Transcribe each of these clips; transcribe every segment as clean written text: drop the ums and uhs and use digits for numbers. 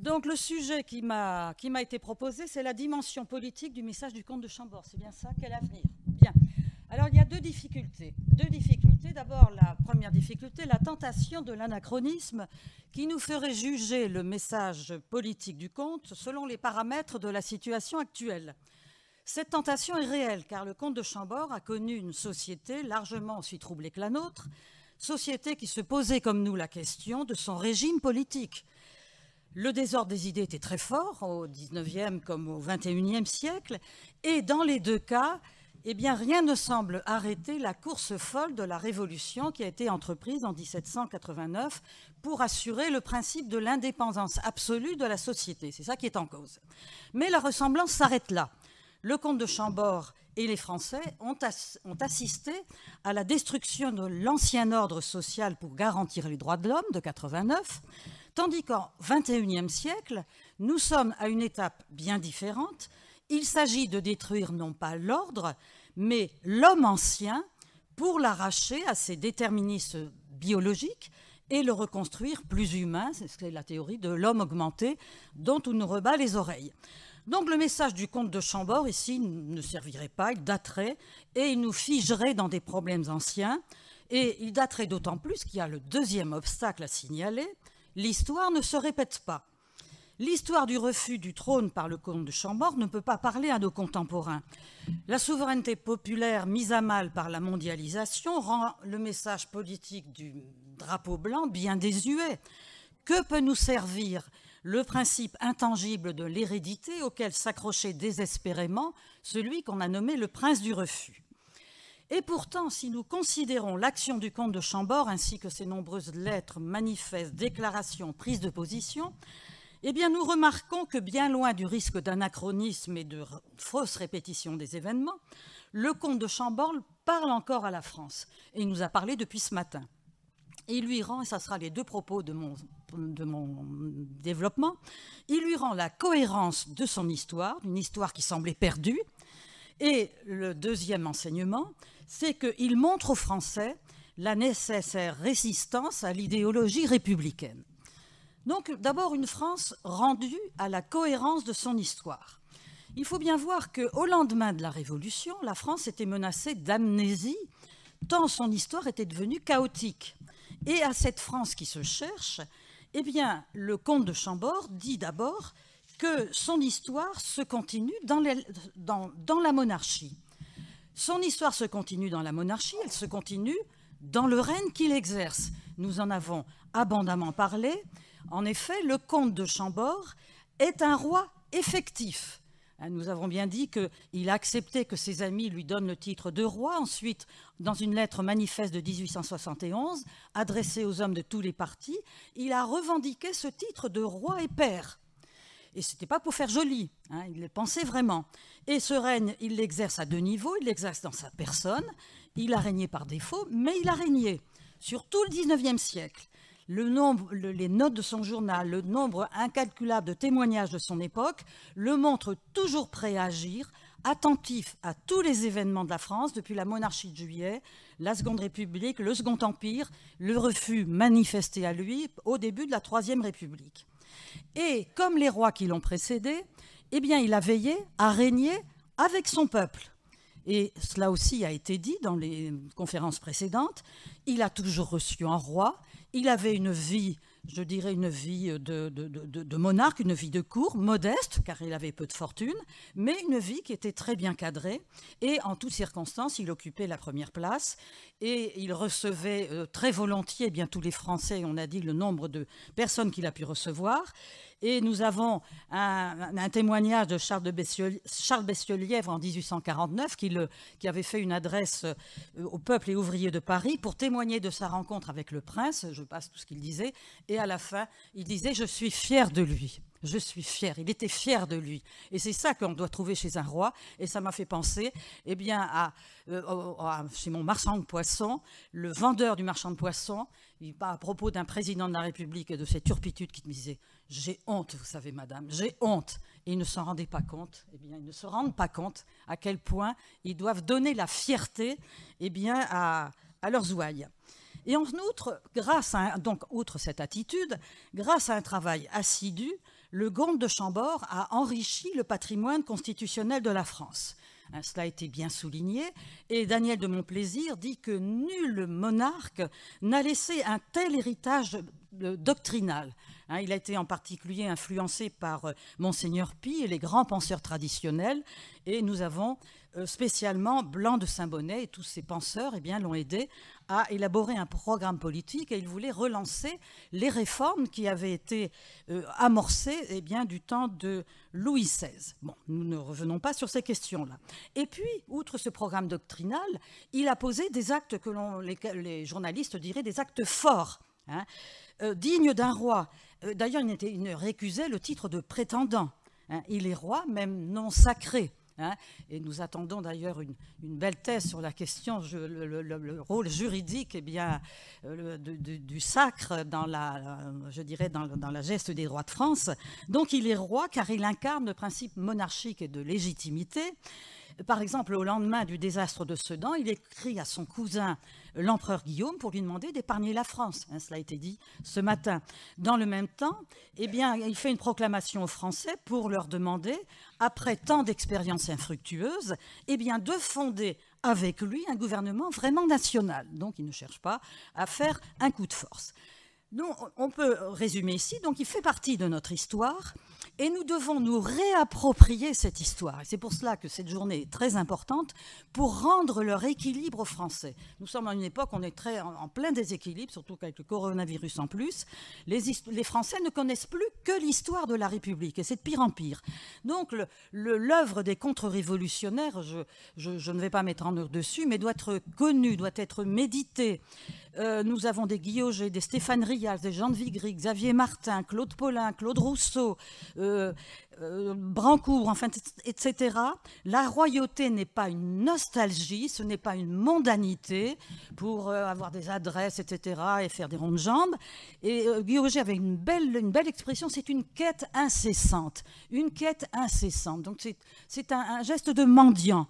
Donc le sujet qui m'a été proposé, c'est la dimension politique du message du comte de Chambord. C'est bien ça, quel avenir? Bien. Alors il y a deux difficultés. D'abord, la première difficulté, la tentation de l'anachronisme qui nous ferait juger le message politique du comte selon les paramètres de la situation actuelle. Cette tentation est réelle, car le comte de Chambord a connu une société largement aussi troublée que la nôtre, société qui se posait comme nous la question de son régime politique. Le désordre des idées était très fort, au XIXe comme au XXIe siècle, et dans les deux cas, eh bien, rien ne semble arrêter la course folle de la Révolution qui a été entreprise en 1789 pour assurer le principe de l'indépendance absolue de la société. C'est ça qui est en cause. Mais la ressemblance s'arrête là. Le comte de Chambord et les Français ont assisté à la destruction de l'ancien ordre social pour garantir les droits de l'homme de 89, tandis qu'en XXIe siècle, nous sommes à une étape bien différente. Il s'agit de détruire non pas l'ordre, mais l'homme ancien pour l'arracher à ses déterminismes biologiques et le reconstruire plus humain. C'est la théorie de l'homme augmenté dont on nous rebat les oreilles. Donc le message du comte de Chambord ici ne servirait pas, il daterait et il nous figerait dans des problèmes anciens. Et il daterait d'autant plus qu'il y a le deuxième obstacle à signaler, l'histoire ne se répète pas. L'histoire du refus du trône par le comte de Chambord ne peut pas parler à nos contemporains. La souveraineté populaire mise à mal par la mondialisation rend le message politique du drapeau blanc bien désuet. Que peut nous servir le principe intangible de l'hérédité auquel s'accrochait désespérément celui qu'on a nommé le prince du refus? Et pourtant, si nous considérons l'action du comte de Chambord ainsi que ses nombreuses lettres, manifestes, déclarations, prises de position, eh bien, nous remarquons que bien loin du risque d'anachronisme et de fausse répétition des événements, le comte de Chambord parle encore à la France. Et il nous a parlé depuis ce matin. Et il lui rend, et ça sera les deux propos de mon développement, il lui rend la cohérence de son histoire, une histoire qui semblait perdue. Et le deuxième enseignement, c'est qu'il montre aux Français la nécessaire résistance à l'idéologie républicaine. Donc d'abord une France rendue à la cohérence de son histoire. Il faut bien voir qu'au lendemain de la Révolution, la France était menacée d'amnésie, tant son histoire était devenue chaotique. Et à cette France qui se cherche, eh bien, le comte de Chambord dit d'abord que son histoire se continue dans la monarchie. Son histoire se continue dans la monarchie, elle se continue dans le règne qu'il exerce. Nous en avons abondamment parlé. En effet, le comte de Chambord est un roi effectif. Nous avons bien dit qu'il a accepté que ses amis lui donnent le titre de roi. Ensuite, dans une lettre manifeste de 1871, adressée aux hommes de tous les partis, il a revendiqué ce titre de roi et père. Et ce n'était pas pour faire joli, il le pensait vraiment. Et ce règne, il l'exerce à deux niveaux, il l'exerce dans sa personne, il a régné par défaut, mais il a régné sur tout le XIXe siècle. Les notes de son journal, le nombre incalculable de témoignages de son époque le montrent toujours prêt à agir, attentif à tous les événements de la France depuis la monarchie de Juillet, la Seconde République, le Second Empire, le refus manifesté à lui au début de la Troisième République. Et comme les rois qui l'ont précédé, eh bien, il a veillé à régner avec son peuple. Et cela aussi a été dit dans les conférences précédentes. Il a toujours reçu un roi. Il avait une vie, je dirais une vie de monarque, une vie de cour, modeste, car il avait peu de fortune, mais une vie qui était très bien cadrée. Et en toutes circonstances, il occupait la première place. Et il recevait très volontiers, eh bien, tous les Français, on a dit le nombre de personnes qu'il a pu recevoir. Et nous avons un témoignage de Charles Bestiolièvre en 1849 qui avait fait une adresse au peuple et ouvriers de Paris pour témoigner de sa rencontre avec le prince. Je passe tout ce qu'il disait. Et à la fin, il disait « Je suis fier de lui ». Je suis fier. Il était fier de lui. Et c'est ça qu'on doit trouver chez un roi. Et ça m'a fait penser eh bien, chez mon marchand de poissons, le vendeur du marchand de poissons, à propos d'un président de la République et de cette turpitude qui me disait « J'ai honte, vous savez, madame, j'ai honte ». Et ils ne s'en rendaient pas compte. Eh bien, ils ne se rendent pas compte à quel point ils doivent donner la fierté eh bien, à leurs ouailles. Et en outre, outre cette attitude, grâce à un travail assidu, le comte de Chambord a enrichi le patrimoine constitutionnel de la France. Cela a été bien souligné, et Daniel de Montplaisir dit que nul monarque n'a laissé un tel héritage doctrinal. Il a été en particulier influencé par Monseigneur Pie et les grands penseurs traditionnels, et nous avons spécialement Blanc de Saint-Bonnet et tous ces penseurs l'ont aidé à élaborer un programme politique, et il voulait relancer les réformes qui avaient été amorcées du temps de Louis XVI. Bon, nous ne revenons pas sur ces questions-là. Et puis, outre ce programme doctrinal, il a posé des actes que les journalistes diraient des actes forts, dignes d'un roi. D'ailleurs, il ne récusait le titre de prétendant. Il est roi, même non sacré. Et nous attendons d'ailleurs une belle thèse sur la question, le rôle juridique du sacre dans la geste des rois de France. Donc il est roi car il incarne le principe monarchique et de légitimité. Par exemple, au lendemain du désastre de Sedan, il écrit à son cousin, l'empereur Guillaume, pour lui demander d'épargner la France. Cela a été dit ce matin. Dans le même temps, il fait une proclamation aux Français pour leur demander, après tant d'expériences infructueuses, de fonder avec lui un gouvernement vraiment national. Donc, il ne cherche pas à faire un coup de force. Donc, on peut résumer ici. Donc, il fait partie de notre histoire. Et nous devons nous réapproprier cette histoire. Et c'est pour cela que cette journée est très importante pour rendre leur équilibre aux Français. Nous sommes à une époque où on est en plein déséquilibre, surtout avec le coronavirus en plus. Les Français ne connaissent plus que l'histoire de la République, et c'est de pire en pire. Donc l'œuvre des contre-révolutionnaires, je ne vais pas m'étendre dessus, mais doit être connue, doit être méditée. Nous avons des Guy Auger, des Stéphane Rial, des Jean de Vigry, Xavier Martin, Claude Paulin, Claude Rousseau, Brancourt, enfin, etc. La royauté n'est pas une nostalgie, ce n'est pas une mondanité pour avoir des adresses, etc. et faire des ronds de jambes. Et Guy Auger avait une belle expression, c'est une quête incessante. Une quête incessante. Donc c'est un geste de mendiant.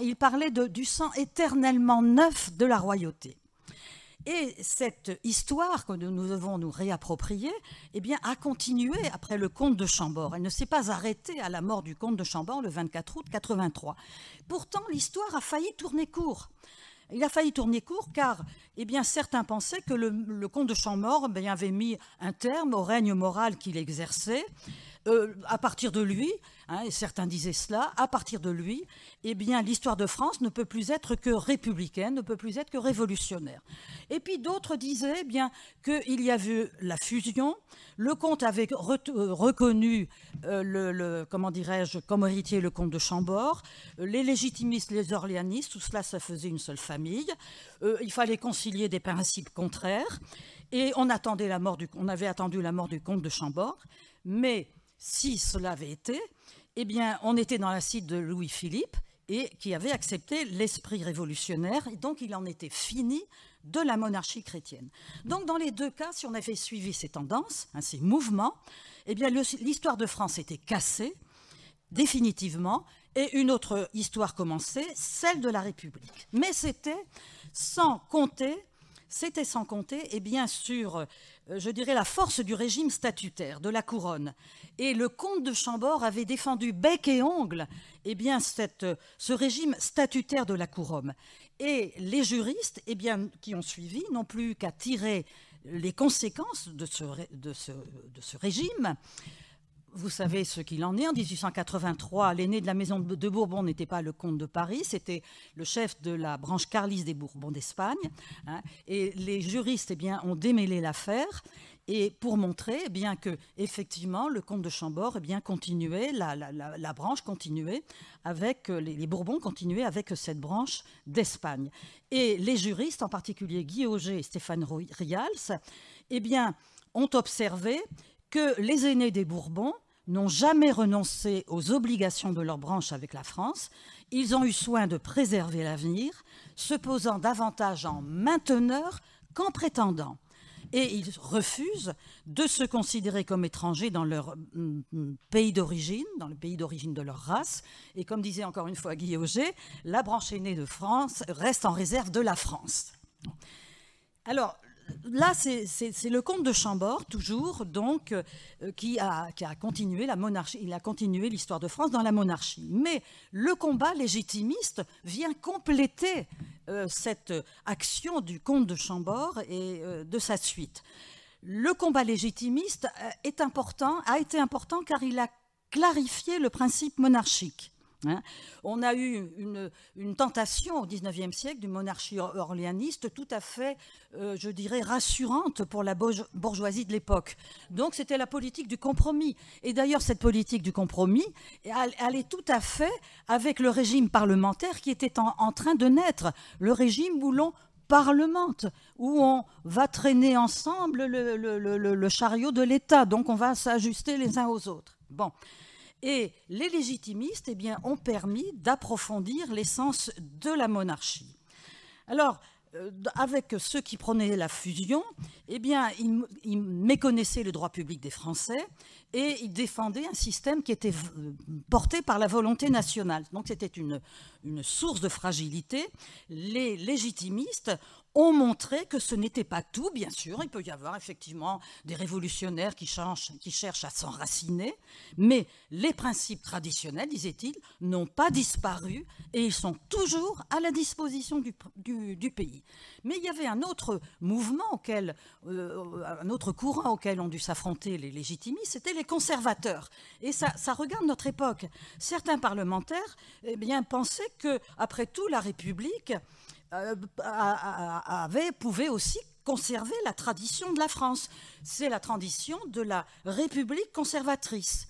Il parlait du sang éternellement neuf de la royauté. Et cette histoire que nous devons nous réapproprier a continué après le comte de Chambord. Elle ne s'est pas arrêtée à la mort du comte de Chambord le 24 août 83. Pourtant, l'histoire a failli tourner court. Il a failli tourner court car certains pensaient que le comte de Chambord avait mis un terme au règne moral qu'il exerçait. À partir de lui, et certains disaient cela, à partir de lui, l'histoire de France ne peut plus être que républicaine, ne peut plus être que révolutionnaire. Et puis d'autres disaient qu'il y avait la fusion, le comte avait reconnu comme héritier le comte de Chambord, les légitimistes, les orléanistes, tout cela, ça faisait une seule famille. Il fallait concilier des principes contraires, et on avait attendu la mort du comte de Chambord, mais si cela avait été, on était dans la cite de Louis-Philippe et qui avait accepté l'esprit révolutionnaire, et donc il en était fini de la monarchie chrétienne. Donc dans les deux cas, si on avait suivi ces tendances, ces mouvements, l'histoire de France était cassée définitivement, et une autre histoire commençait, celle de la République. Mais c'était sans compter sur, je dirais, la force du régime statutaire, de la couronne. Et le comte de Chambord avait défendu bec et ongle ce régime statutaire de la couronne. Et les juristes qui ont suivi n'ont plus qu'à tirer les conséquences de ce régime. Vous savez ce qu'il en est. En 1883, l'aîné de la maison de Bourbon n'était pas le comte de Paris, c'était le chef de la branche carliste des Bourbons d'Espagne. Et les juristes ont démêlé l'affaire, et pour montrer que effectivement le comte de Chambord continuait, la branche continuait avec les Bourbons continuaient avec cette branche d'Espagne. Et les juristes, en particulier Guy Auger et Stéphane Rials, ont observé que les aînés des Bourbons n'ont jamais renoncé aux obligations de leur branche avec la France. Ils ont eu soin de préserver l'avenir, se posant davantage en mainteneurs qu'en prétendants. Et ils refusent de se considérer comme étrangers dans leur pays d'origine, dans le pays d'origine de leur race. Et comme disait encore une fois Guy Auger, la branche aînée de France reste en réserve de la France. Alors, là, c'est le comte de Chambord, toujours, donc, qui a continué la monarchie. Il a continué l'histoire de France dans la monarchie. Mais le combat légitimiste vient compléter cette action du comte de Chambord et de sa suite. Le combat légitimiste a été important car il a clarifié le principe monarchique. On a eu une tentation au XIXe siècle d'une monarchie orléaniste tout à fait, je dirais, rassurante pour la bourgeoisie de l'époque. Donc c'était la politique du compromis. Et d'ailleurs, cette politique du compromis allait tout à fait avec le régime parlementaire qui était en train de naître, le régime où l'on parlemente, où on va traîner ensemble le chariot de l'État. Donc on va s'ajuster les uns aux autres. Bon. Et les légitimistes ont permis d'approfondir l'essence de la monarchie. Alors, avec ceux qui prenaient la fusion, ils méconnaissaient le droit public des Français et ils défendaient un système qui était porté par la volonté nationale. Donc c'était une source de fragilité. Les légitimistes ont montré que ce n'était pas tout, bien sûr. Il peut y avoir effectivement des révolutionnaires qui cherchent à s'enraciner, mais les principes traditionnels, disaient-ils, n'ont pas disparu et ils sont toujours à la disposition du pays. Mais il y avait un autre mouvement, un autre courant auquel ont dû s'affronter les légitimistes, c'était les conservateurs. Et ça regarde notre époque. Certains parlementaires pensaient qu'après tout, la République pouvait aussi conserver la tradition de la France. C'est la tradition de la République conservatrice.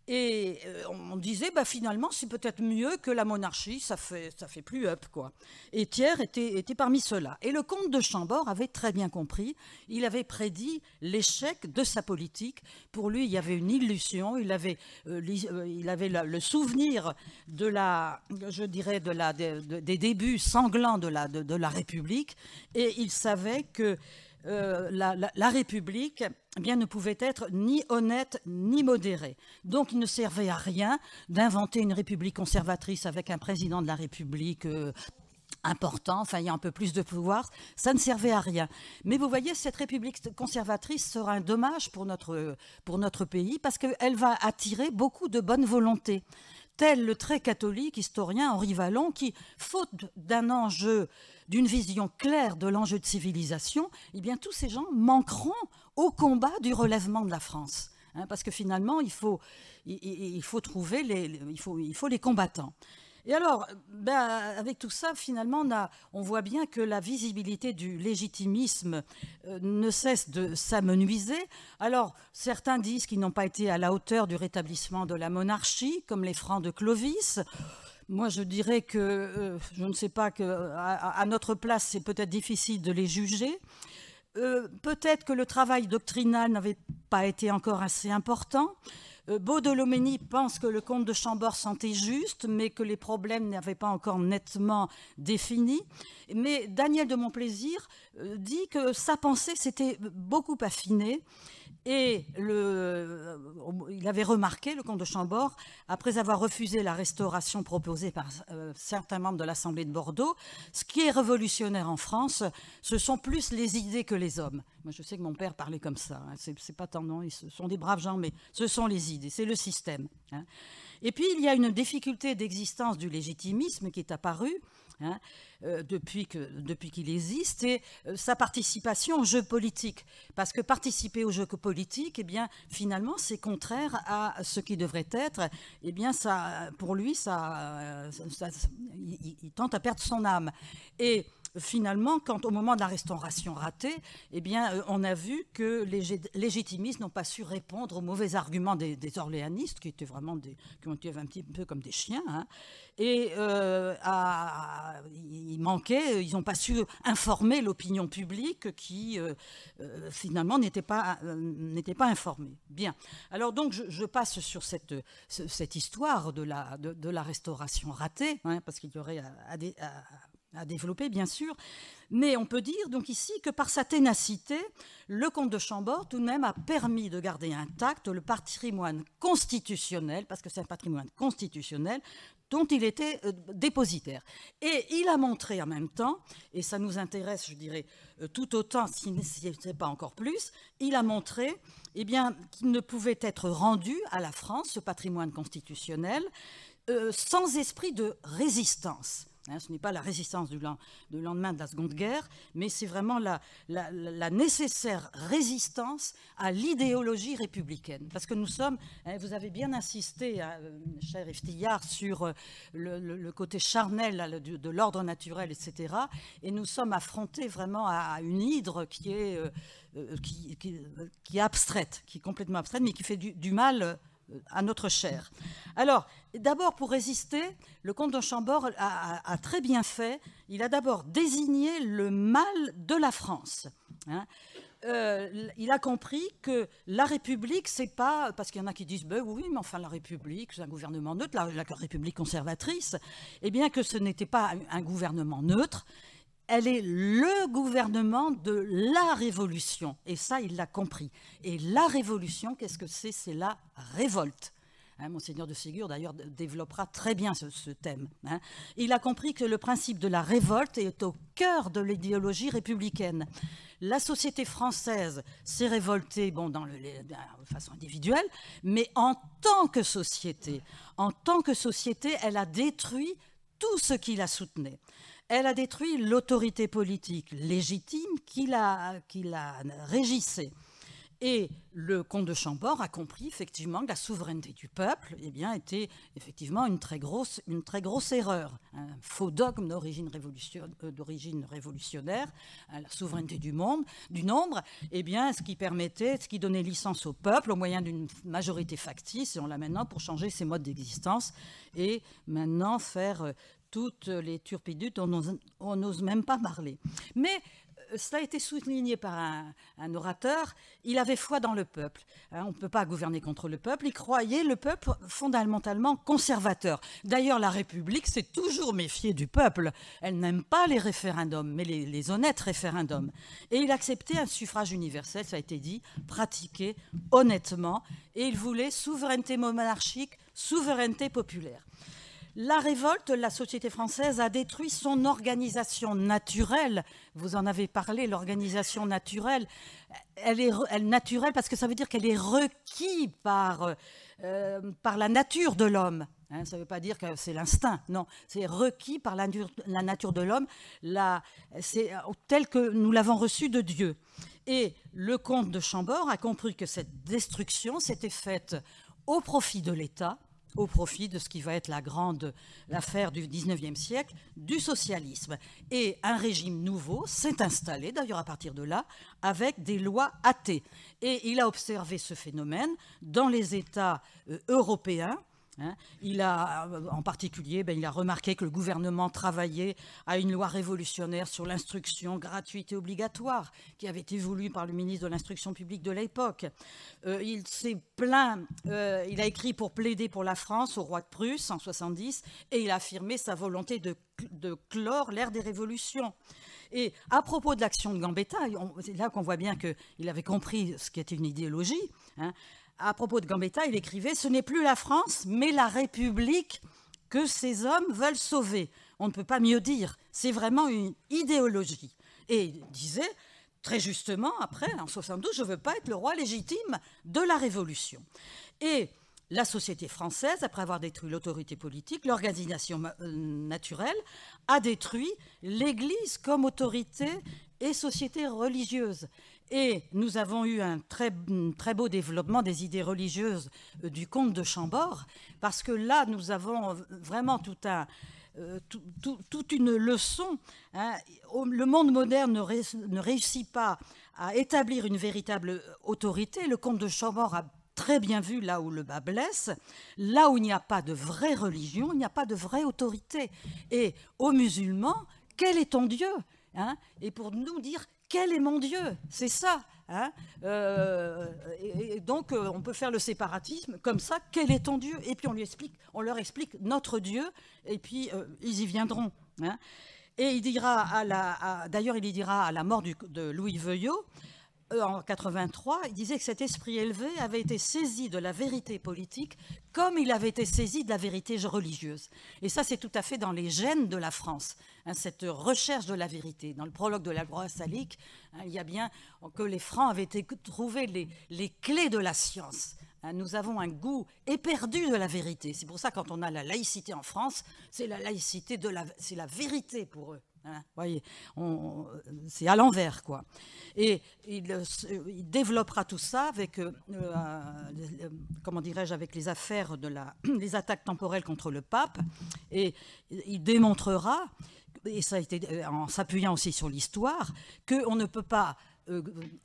Et on disait, finalement, c'est peut-être mieux que la monarchie, ça fait plus up, quoi. Et Thiers était parmi ceux-là. Et le comte de Chambord avait très bien compris, il avait prédit l'échec de sa politique. Pour lui, il y avait une illusion, il avait le souvenir des débuts sanglants de la République, et il savait que la République ne pouvait être ni honnête ni modérée. Donc il ne servait à rien d'inventer une République conservatrice avec un président de la République important, ayant un peu plus de pouvoir, ça ne servait à rien. Mais vous voyez, cette République conservatrice sera un dommage pour notre pays parce qu'elle va attirer beaucoup de bonne volonté. Tel le très catholique historien Henri Vallon qui, faute d'une vision claire de l'enjeu de civilisation, tous ces gens manqueront au combat du relèvement de la France. Parce que finalement, il faut trouver les combattants. Et alors, avec tout ça, finalement, on voit bien que la visibilité du légitimisme ne cesse de s'amenuiser. Alors, certains disent qu'ils n'ont pas été à la hauteur du rétablissement de la monarchie, comme les Francs de Clovis. Moi, je dirais que, je ne sais pas, à notre place, c'est peut-être difficile de les juger. Peut-être que le travail doctrinal n'avait pas été encore assez important. Baudelaumesnil pense que le comte de Chambord sentait juste, mais que les problèmes n'avaient pas encore nettement défini. Mais Daniel de Montplaisir dit que sa pensée s'était beaucoup affinée. Et il avait remarqué, le comte de Chambord, après avoir refusé la restauration proposée par certains membres de l'Assemblée de Bordeaux, ce qui est révolutionnaire en France, ce sont plus les idées que les hommes. Moi, je sais que mon père parlait comme ça. C'est pas tant, non, ils sont des braves gens, mais ce sont les idées, c'est le système. Et puis, il y a une difficulté d'existence du légitimisme qui est apparue depuis qu'il existe, et sa participation au jeu politique. Parce que participer au jeu politique, finalement, c'est contraire à ce qui devrait être. Pour lui, il tente à perdre son âme. Et finalement, au moment de la restauration ratée, on a vu que les légitimistes n'ont pas su répondre aux mauvais arguments des orléanistes, qui étaient vraiment qui ont été un petit peu comme des chiens. Et ils n'ont pas su informer l'opinion publique qui, finalement, n'était pas informée. Bien. Alors donc, je passe sur cette histoire de la restauration ratée, parce qu'il y aurait à développer, bien sûr. Mais on peut dire donc ici que par sa ténacité, le comte de Chambord tout de même a permis de garder intact le patrimoine constitutionnel, parce que c'est un patrimoine constitutionnel, dont il était dépositaire. Et il a montré en même temps, et ça nous intéresse, je dirais, tout autant, si ce n'est pas encore plus, il a montré eh bien, qu'il ne pouvait être rendu à la France, ce patrimoine constitutionnel, sans esprit de résistance. Ce n'est pas la résistance du lendemain de la Seconde Guerre, mais c'est vraiment la nécessaire résistance à l'idéologie républicaine. Parce que nous sommes, vous avez bien insisté, cher Eftillard, sur le côté charnel de l'ordre naturel, etc. Et nous sommes affrontés vraiment à une hydre qui est abstraite, qui est complètement abstraite, mais qui fait du mal à notre chair. Alors, d'abord, pour résister, le comte de Chambord a très bien fait. Il a d'abord désigné le mal de la France. Il a compris que la République, c'est pas... Parce qu'il y en a qui disent, ben oui, mais enfin la République, c'est un gouvernement neutre, la République conservatrice. Eh bien que ce n'était pas un gouvernement neutre. Elle est le gouvernement de la Révolution. Et ça, il l'a compris. Et la Révolution, qu'est-ce que c'est? C'est la révolte. Monseigneur de Ségur, d'ailleurs, développera très bien ce thème. Il a compris que le principe de la révolte est au cœur de l'idéologie républicaine. La société française s'est révoltée de façon individuelle, mais en tant que société, elle a détruit tout ce qui la soutenait. Elle a détruit l'autorité politique légitime qui la régissait. Et le comte de Chambord a compris effectivement que la souveraineté du peuple était effectivement une très grosse erreur, un faux dogme d'origine révolutionnaire, la souveraineté du nombre, ce qui donnait licence au peuple au moyen d'une majorité factice, et on l'a maintenant pour changer ses modes d'existence et maintenant faire toutes les turpitudes dont on n'ose même pas parler. Mais cela a été souligné par un orateur, il avait foi dans le peuple. On ne peut pas gouverner contre le peuple, il croyait le peuple fondamentalement conservateur. D'ailleurs, la République s'est toujours méfiée du peuple. Elle n'aime pas les référendums, mais les honnêtes référendums. Et il acceptait un suffrage universel, ça a été dit, pratiqué honnêtement, et il voulait souveraineté monarchique, souveraineté populaire. La révolte, la société française a détruit son organisation naturelle. Vous en avez parlé, l'organisation naturelle. Elle est naturelle parce que ça veut dire qu'elle est requise par la nature de l'homme. Ça ne veut pas dire que c'est l'instinct, non. C'est requis par la nature de l'homme, tel que nous l'avons reçu de Dieu. Et le comte de Chambord a compris que cette destruction s'était faite au profit de l'État, au profit de ce qui va être l'affaire du 19e siècle, du socialisme. Et un régime nouveau s'est installé, d'ailleurs à partir de là, avec des lois athées. Et il a observé ce phénomène dans les États européens. En particulier, il a remarqué que le gouvernement travaillait à une loi révolutionnaire sur l'instruction gratuite et obligatoire qui avait été voulue par le ministre de l'Instruction publique de l'époque. Il s'est plaint, il a écrit pour plaider pour la France au roi de Prusse en 70 et il a affirmé sa volonté de clore l'ère des révolutions. Et à propos de l'action de Gambetta, c'est là qu'on voit bien qu'il avait compris ce qu'était une idéologie. À propos de Gambetta, il écrivait « Ce n'est plus la France, mais la République que ces hommes veulent sauver. » On ne peut pas mieux dire. C'est vraiment une idéologie. Et il disait, très justement, après, en 72, « Je ne veux pas être le roi légitime de la Révolution. » Et la société française, après avoir détruit l'autorité politique, l'organisation naturelle, a détruit l'Église comme autorité et société religieuse. Et nous avons eu un très beau développement des idées religieuses du comte de Chambord, parce que là, nous avons vraiment toute une leçon. Le monde moderne ne réussit pas à établir une véritable autorité. Le comte de Chambord a très bien vu là où le bas blesse, là où il n'y a pas de vraie religion, il n'y a pas de vraie autorité. Et aux musulmans, quel est ton Dieu ? Et pour nous dire, quel est mon Dieu? C'est ça. Et donc, on peut faire le séparatisme comme ça. Quel est ton Dieu? Et puis, on leur explique notre Dieu, et puis ils y viendront. Et il dira, d'ailleurs, il y dira à la mort de Louis Veuillot, en 83, il disait que cet esprit élevé avait été saisi de la vérité politique comme il avait été saisi de la vérité religieuse. Et ça, c'est tout à fait dans les gènes de la France, hein, cette recherche de la vérité. Dans le prologue de la loi salique, hein, il y a bien que les Francs avaient trouvé les clés de la science. Hein, nous avons un goût éperdu de la vérité. C'est pour ça, quand on a la laïcité en France, c'est la laïcité c'est la vérité pour eux. Hein, voyez, c'est à l'envers, quoi. Et il développera tout ça avec, comment dirais-je, avec les affaires les attaques temporelles contre le pape, et il démontrera, et ça a été en s'appuyant aussi sur l'histoire, qu'on ne peut pas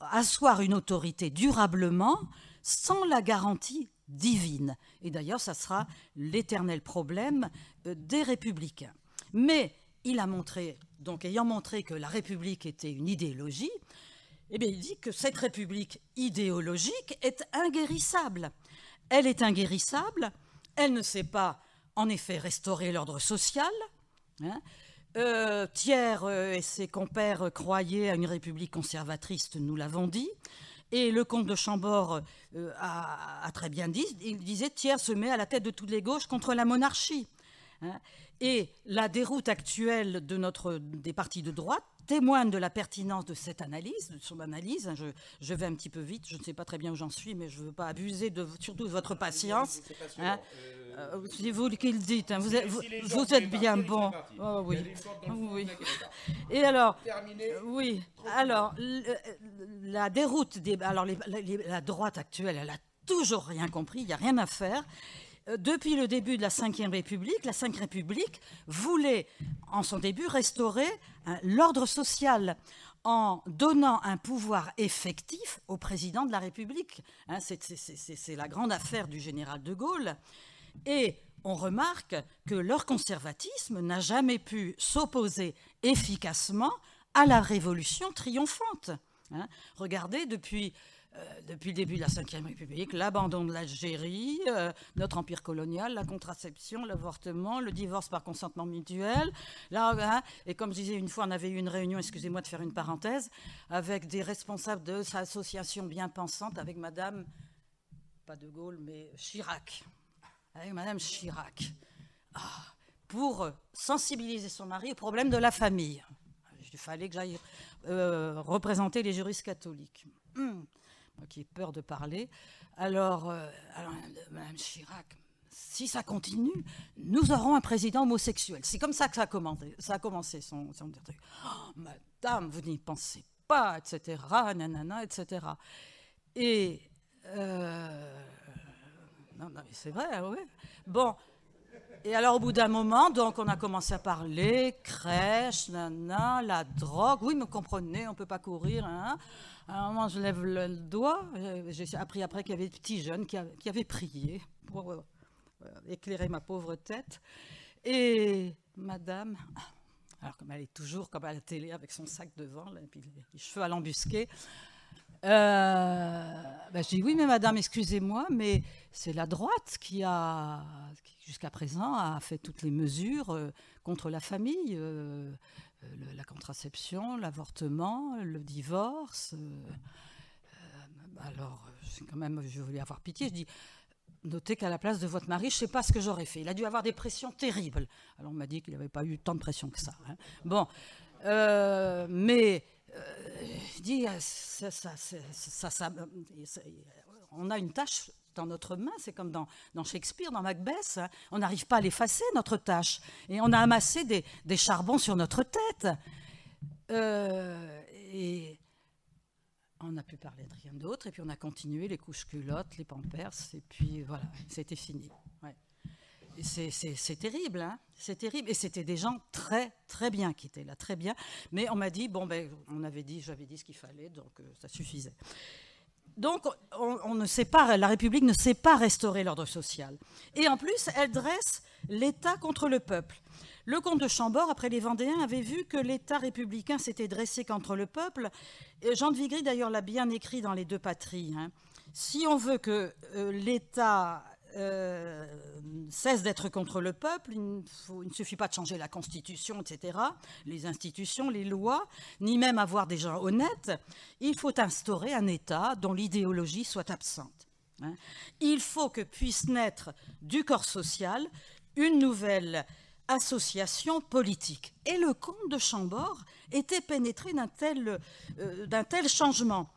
asseoir une autorité durablement sans la garantie divine. Et d'ailleurs, ça sera l'éternel problème des républicains. Mais il a montré, donc ayant montré que la République était une idéologie, eh bien, il dit que cette République idéologique est inguérissable. Elle est inguérissable, elle ne sait pas, en effet, restaurer l'ordre social. Hein. Thiers et ses compères croyaient à une République conservatrice, nous l'avons dit. Et le comte de Chambord a très bien dit, il disait Thiers se met à la tête de toutes les gauches contre la monarchie. Hein. Et la déroute actuelle des partis de droite témoigne de la pertinence de cette analyse, de son analyse. Je vais un petit peu vite, je ne sais pas très bien où j'en suis, mais je ne veux pas abuser surtout de votre patience. Hein. C'est vous qui le dites, hein. Vous êtes bien bon. Oh, oui. Oui. Et alors, oui. Alors, la déroute, la droite actuelle, elle n'a toujours rien compris, il n'y a rien à faire. Depuis le début de la Ve République, la Ve République voulait, en son début, restaurer l'ordre social en donnant un pouvoir effectif au président de la République. Hein, c'est la grande affaire du général de Gaulle. Et on remarque que leur conservatisme n'a jamais pu s'opposer efficacement à la révolution triomphante. Hein, regardez, depuis le début de la Ve République, l'abandon de l'Algérie, notre empire colonial, la contraception, l'avortement, le divorce par consentement mutuel. Là, hein, et comme je disais, une fois, on avait eu une réunion, excusez-moi de faire une parenthèse, avec des responsables de cette association bien pensante, avec Madame, pas de Gaulle, mais Chirac. Avec Madame Chirac. Pour sensibiliser son mari au problème de la famille. Il fallait que j'aille représenter les juristes catholiques. Qui ai peur de parler. Alors Mme Chirac, si ça continue, nous aurons un président homosexuel. C'est comme ça que ça a commencé son truc. Oh, madame, vous n'y pensez pas, etc. Nanana, etc. Et non, mais c'est vrai, oui. Bon. Et alors, au bout d'un moment, donc, on a commencé à parler, crèche, nana, la drogue. Oui, mais comprenez, on ne peut pas courir. Hein. À un moment, je lève le doigt. J'ai appris après qu'il y avait des petits jeunes qui avaient prié pour éclairer ma pauvre tête. Et madame, alors comme elle est toujours comme à la télé avec son sac devant, là, et puis les cheveux à l'embusqué, je dis oui, mais madame, excusez-moi, mais c'est la droite qui jusqu'à présent a fait toutes les mesures contre la famille, la contraception, l'avortement, le divorce. Alors, quand même, je voulais avoir pitié. Je dis, notez qu'à la place de votre mari, je ne sais pas ce que j'aurais fait. Il a dû avoir des pressions terribles. Alors, on m'a dit qu'il n'avait pas eu tant de pression que ça. Hein. Bon, mais je dis, on a une tâche dans notre main, c'est comme dans Shakespeare, dans Macbeth, hein. On n'arrive pas à l'effacer, notre tâche. Et on a amassé des charbons sur notre tête. Et on n'a pu parler de rien d'autre. Et puis on a continué les couches culottes, les pampers. Et puis voilà, c'était fini. Ouais. C'est terrible, hein, c'est terrible. Et c'était des gens très, très bien qui étaient là, très bien. Mais on m'a dit, j'avais dit ce qu'il fallait, donc ça suffisait. Donc, on ne sait pas, la République ne sait pas restaurer l'ordre social. Et en plus, elle dresse l'État contre le peuple. Le comte de Chambord, après les Vendéens, avait vu que l'État républicain s'était dressé contre le peuple. Et Jean de Vigry, d'ailleurs, l'a bien écrit dans Les Deux Patries. Hein. Si on veut que l'État cesse d'être contre le peuple. Il ne suffit pas de changer la Constitution, etc., les institutions, les lois, ni même avoir des gens honnêtes. Il faut instaurer un État dont l'idéologie soit absente. Il faut que puisse naître du corps social une nouvelle association politique. Et le comte de Chambord était pénétré d'un tel changement.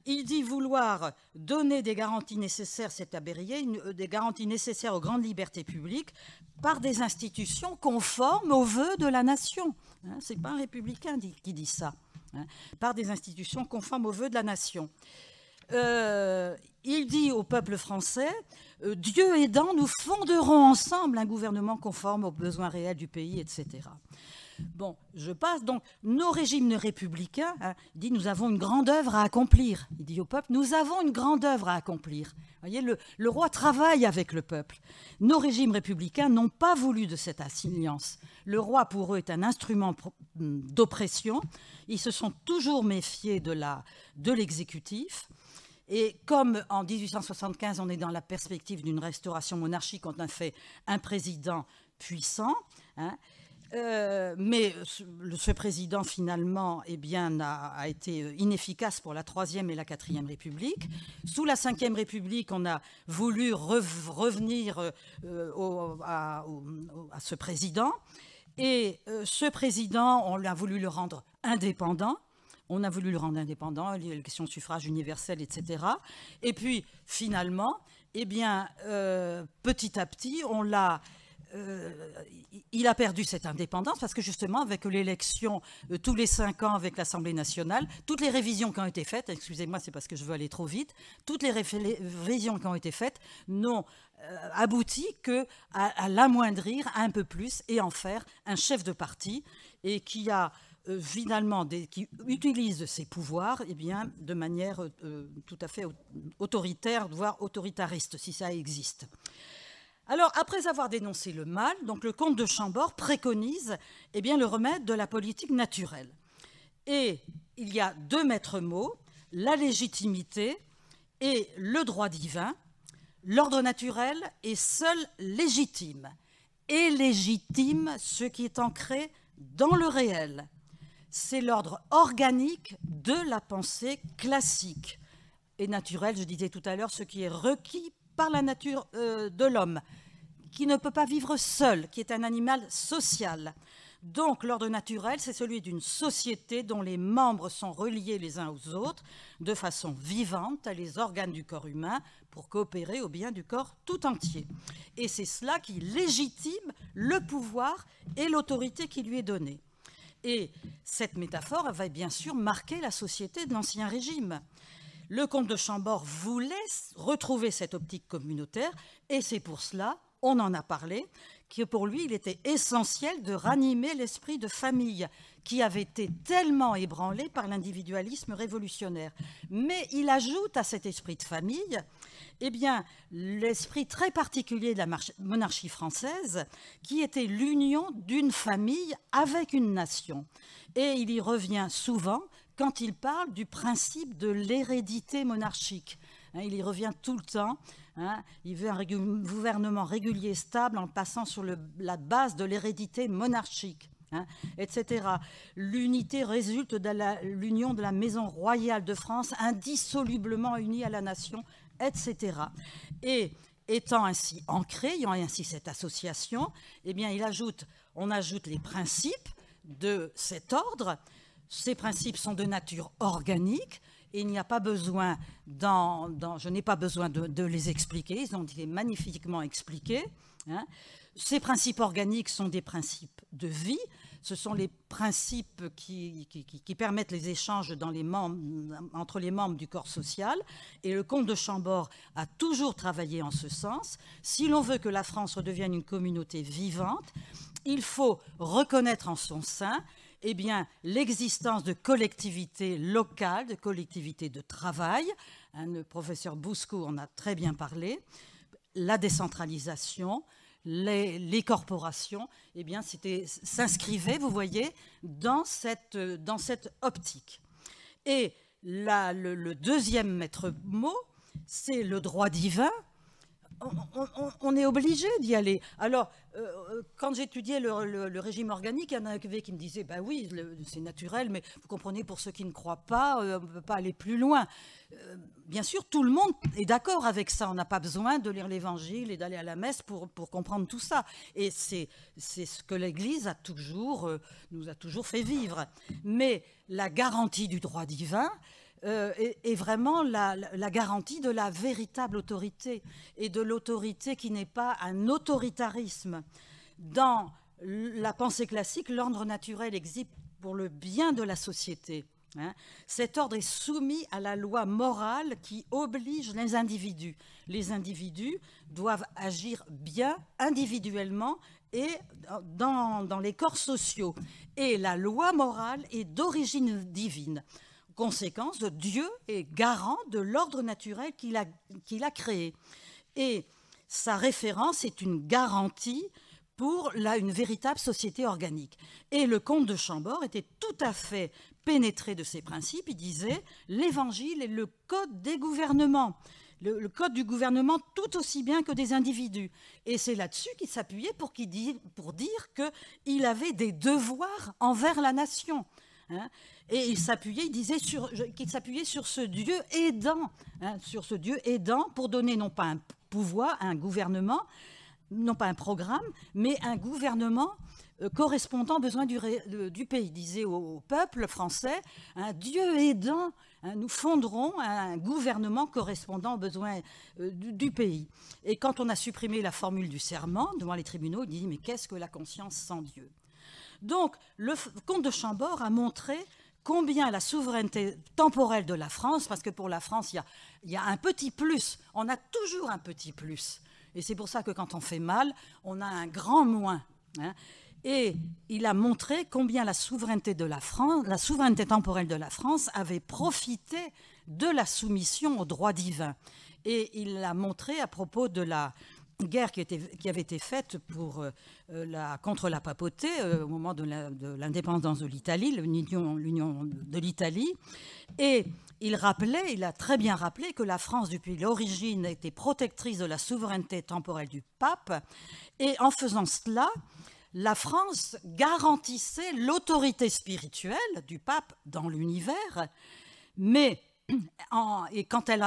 Il dit vouloir donner des garanties nécessaires, c'est à Berryer, des garanties nécessaires aux grandes libertés publiques par des institutions conformes aux vœux de la nation. Ce n'est pas un républicain qui dit ça. Par des institutions conformes aux vœux de la nation. Il dit au peuple français, Dieu aidant, nous fonderons ensemble un gouvernement conforme aux besoins réels du pays, etc. Bon, je passe. Donc, nos régimes républicains, il dit, nous avons une grande œuvre à accomplir. Il dit au peuple, nous avons une grande œuvre à accomplir. Vous voyez, le roi travaille avec le peuple. Nos régimes républicains n'ont pas voulu de cette alliance. Le roi, pour eux, est un instrument d'oppression. Ils se sont toujours méfiés de l'exécutif. Et comme en 1875, on est dans la perspective d'une restauration monarchique, on a fait un président puissant, mais ce président, finalement, a été inefficace pour la 3e et la 4e République. Sous la 5e République, on a voulu revenir à ce président. Et ce président, on a voulu le rendre indépendant. On a voulu le rendre indépendant, les questions de suffrage universel, etc. Et puis, finalement, petit à petit, il a perdu cette indépendance parce que justement, avec l'élection tous les 5 ans avec l'Assemblée nationale, toutes les révisions qui ont été faites, excusez-moi, c'est parce que je veux aller trop vite, toutes les révisions qui ont été faites n'ont abouti qu'à l'amoindrir un peu plus et en faire un chef de parti et qui a finalement qui utilise ses pouvoirs de manière tout à fait autoritaire, voire autoritariste, si ça existe. Alors, après avoir dénoncé le mal, donc le comte de Chambord préconise le remède de la politique naturelle. Et il y a 2 maîtres mots, la légitimité et le droit divin. L'ordre naturel est seul légitime. Et légitime ce qui est ancré dans le réel. C'est l'ordre organique de la pensée classique. Et naturel, je disais tout à l'heure, ce qui est requis par la nature de l'homme, qui ne peut pas vivre seul, qui est un animal social. Donc l'ordre naturel, c'est celui d'une société dont les membres sont reliés les uns aux autres de façon vivante à les organes du corps humain pour coopérer au bien du corps tout entier. Et c'est cela qui légitime le pouvoir et l'autorité qui lui est donnée. Et cette métaphore va bien sûr marquer la société de l'Ancien Régime. Le comte de Chambord voulait retrouver cette optique communautaire et c'est pour cela, on en a parlé, que pour lui, il était essentiel de ranimer l'esprit de famille qui avait été tellement ébranlé par l'individualisme révolutionnaire. Mais il ajoute à cet esprit de famille l'esprit très particulier de la monarchie française qui était l'union d'une famille avec une nation. Et il y revient souvent quand il parle du principe de l'hérédité monarchique. Il y revient tout le temps. Il veut un gouvernement régulier, stable, en passant sur la base de l'hérédité monarchique, etc. L'unité résulte de l'union de la maison royale de France, indissolublement unie à la nation, etc. Et étant ainsi ancré, ayant ainsi cette association, on ajoute les principes de cet ordre. Ces principes sont de nature organique. Et il n'y a pas besoin, je n'ai pas besoin de les expliquer, ils ont été magnifiquement expliqués. Ces principes organiques sont des principes de vie, ce sont les principes qui permettent les échanges entre les membres du corps social. Et le comte de Chambord a toujours travaillé en ce sens. Si l'on veut que la France redevienne une communauté vivante, il faut reconnaître en son sein l'existence de collectivités locales, de collectivités de travail. Le professeur Bousco en a très bien parlé. La décentralisation, les corporations, s'inscrivaient, vous voyez, dans cette optique. Et le deuxième maître mot, c'est le droit divin. on est obligé d'y aller. Alors, quand j'étudiais le régime organique, il y en avait qui me disaient, bah oui, c'est naturel, mais vous comprenez, pour ceux qui ne croient pas, on ne peut pas aller plus loin. Bien sûr, tout le monde est d'accord avec ça. On n'a pas besoin de lire l'Évangile et d'aller à la messe pour comprendre tout ça. Et c'est ce que l'Église nous a toujours fait vivre. Mais la garantie du droit divin est vraiment la garantie de la véritable autorité, et de l'autorité qui n'est pas un autoritarisme. Dans la pensée classique, l'ordre naturel existe pour le bien de la société. Cet ordre est soumis à la loi morale qui oblige les individus. Les individus doivent agir bien individuellement et dans les corps sociaux. Et la loi morale est d'origine divine. Conséquence, Dieu est garant de l'ordre naturel qu'il a créé. Et sa référence est une garantie pour une véritable société organique. Et le comte de Chambord était tout à fait pénétré de ces principes. Il disait « l'Évangile est le code des gouvernements ». Le code du gouvernement tout aussi bien que des individus. Et c'est là-dessus qu'il s'appuyait pour dire qu'il avait des devoirs envers la nation. Et il disait qu'il s'appuyait sur ce Dieu aidant, sur ce Dieu aidant pour donner non pas un pouvoir, un gouvernement, non pas un programme, mais un gouvernement correspondant aux besoins du pays. Il disait au peuple français, un Dieu aidant, nous fonderons un gouvernement correspondant aux besoins du pays. Et quand on a supprimé la formule du serment devant les tribunaux, il dit « mais qu'est-ce que la conscience sans Dieu ?» Donc, le comte de Chambord a montré combien la souveraineté temporelle de la France, parce que pour la France, il y a un petit plus, on a toujours un petit plus. Et c'est pour ça que quand on fait mal, on a un grand moins. Et il a montré combien la souveraineté temporelle de la France avait profité de la soumission au droit divin. Et il l'a montré à propos de la guerre qui avait été faite contre la papauté au moment de l'indépendance de l'Italie, l'union de l'Italie. Et il a très bien rappelé que la France, depuis l'origine, était protectrice de la souveraineté temporelle du pape. Et en faisant cela, la France garantissait l'autorité spirituelle du pape dans l'univers, mais et quand elle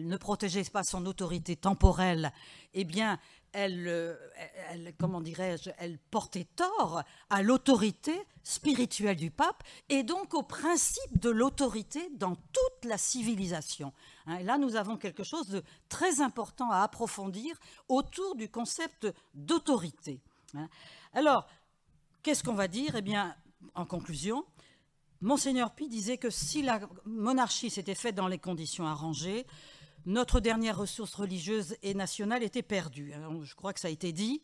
ne protégeait pas son autorité temporelle, eh bien, elle portait tort à l'autorité spirituelle du pape et donc au principe de l'autorité dans toute la civilisation. Et là, nous avons quelque chose de très important à approfondir autour du concept d'autorité. Alors, qu'est-ce qu'on va dire? Eh bien, en conclusion, Monseigneur Pie disait que si la monarchie s'était faite dans les conditions arrangées, notre dernière ressource religieuse et nationale était perdue. Alors, je crois que ça a été dit.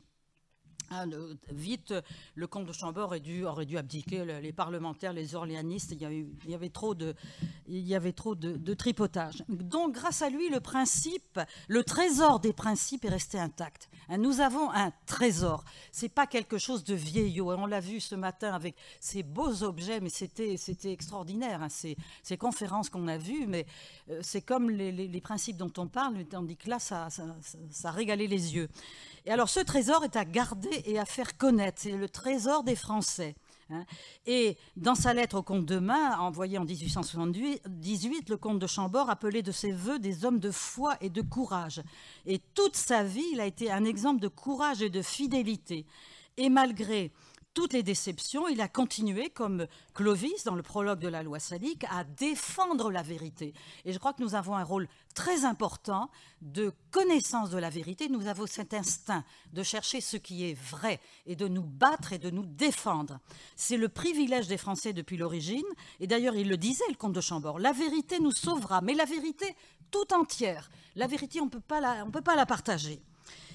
Vite, le comte de Chambord aurait dû abdiquer. Les parlementaires, les orléanistes, il y avait trop de tripotage. Donc, grâce à lui, le trésor des principes est resté intact. Nous avons un trésor. C'est pas quelque chose de vieillot. On l'a vu ce matin avec ces beaux objets, mais c'était extraordinaire. Ces conférences qu'on a vues, mais c'est comme les principes dont on parle, tandis que là, ça régalait les yeux. Et alors, ce trésor est à garder et à faire connaître. C'est le trésor des Français. Et dans sa lettre au comte de Main, envoyée en 1878, le comte de Chambord appelait de ses voeux des hommes de foi et de courage. Et toute sa vie, il a été un exemple de courage et de fidélité. Et malgré toutes les déceptions, il a continué, comme Clovis, dans le prologue de la loi salique, à défendre la vérité. Et je crois que nous avons un rôle très important de connaissance de la vérité. Nous avons cet instinct de chercher ce qui est vrai et de nous battre et de nous défendre. C'est le privilège des Français depuis l'origine. Et d'ailleurs, il le disait, le comte de Chambord, la vérité nous sauvera, mais la vérité tout entière. La vérité, on ne peut pas la partager.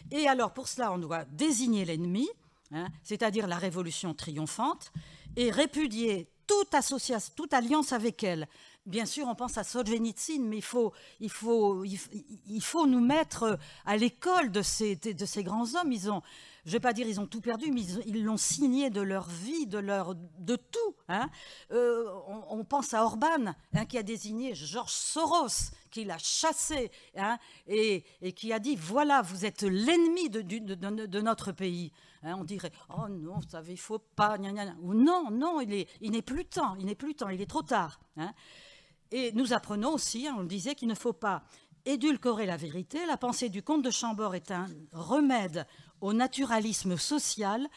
Et alors, pour cela, on doit désigner l'ennemi, c'est-à-dire la révolution triomphante, et répudier toute association, toute alliance avec elle. Bien sûr, on pense à Solzhenitsyn, mais il faut nous mettre à l'école de ces grands hommes. Je ne vais pas dire ils ont tout perdu, mais ils l'ont signé de leur vie, de tout. On pense à Orban, qui a désigné Georges Soros, qui l'a chassé, hein, et qui a dit, voilà, vous êtes l'ennemi de notre pays. Hein, on dirait, oh non, vous savez, il ne faut pas, gna, gna, gna. Ou non, non, il n'est plus temps, il est trop tard. Hein. Et nous apprenons aussi, hein, on le disait, qu'il ne faut pas édulcorer la vérité. La pensée du comte de Chambord est un remède au naturalisme social,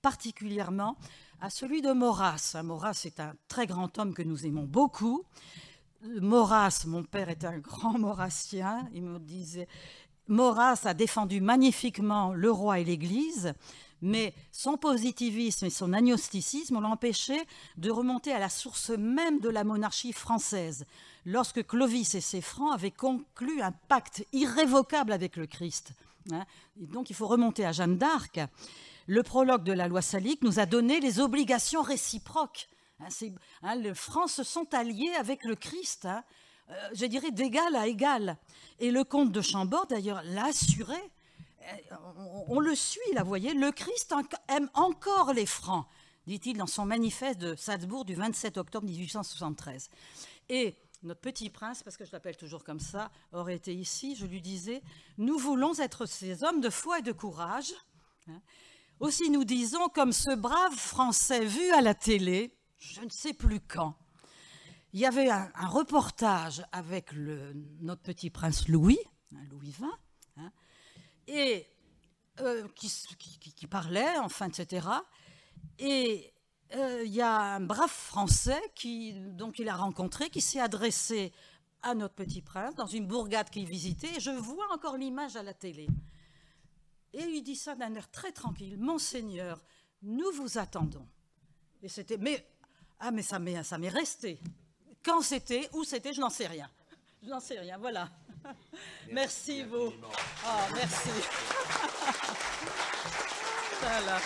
particulièrement à celui de Maurras. Maurras est un très grand homme que nous aimons beaucoup. Maurras, mon père est un grand maurassien, il me disait, Maurras a défendu magnifiquement le roi et l'Église, mais son positivisme et son agnosticisme l'ont empêché de remonter à la source même de la monarchie française, lorsque Clovis et ses Francs avaient conclu un pacte irrévocable avec le Christ. Et donc il faut remonter à Jeanne d'Arc. Le prologue de la loi salique nous a donné les obligations réciproques. Les Francs se sont alliés avec le Christ, je dirais d'égal à égal. Et le comte de Chambord, d'ailleurs, l'a assuré. On le suit, là, vous voyez. Le Christ aime encore les Francs, dit-il dans son manifeste de Salzbourg du 27 octobre 1873. Et notre petit prince, parce que je l'appelle toujours comme ça, aurait été ici, je lui disais, nous voulons être ces hommes de foi et de courage. Aussi nous disons, comme ce brave Français vu à la télé, je ne sais plus quand, il y avait un reportage avec notre petit prince Louis, Louis XX, hein, et qui parlait, enfin, etc. Et il y a un brave Français donc il a rencontré, qui s'est adressé à notre petit prince dans une bourgade qu'il visitait, et je vois encore l'image à la télé. Et il dit ça d'un air très tranquille. « Monseigneur, nous vous attendons. » Et c'était, mais ça m'est resté. Quand c'était, où c'était, je n'en sais rien. Je n'en sais rien, voilà. Merci vous. Oh, merci. Voilà.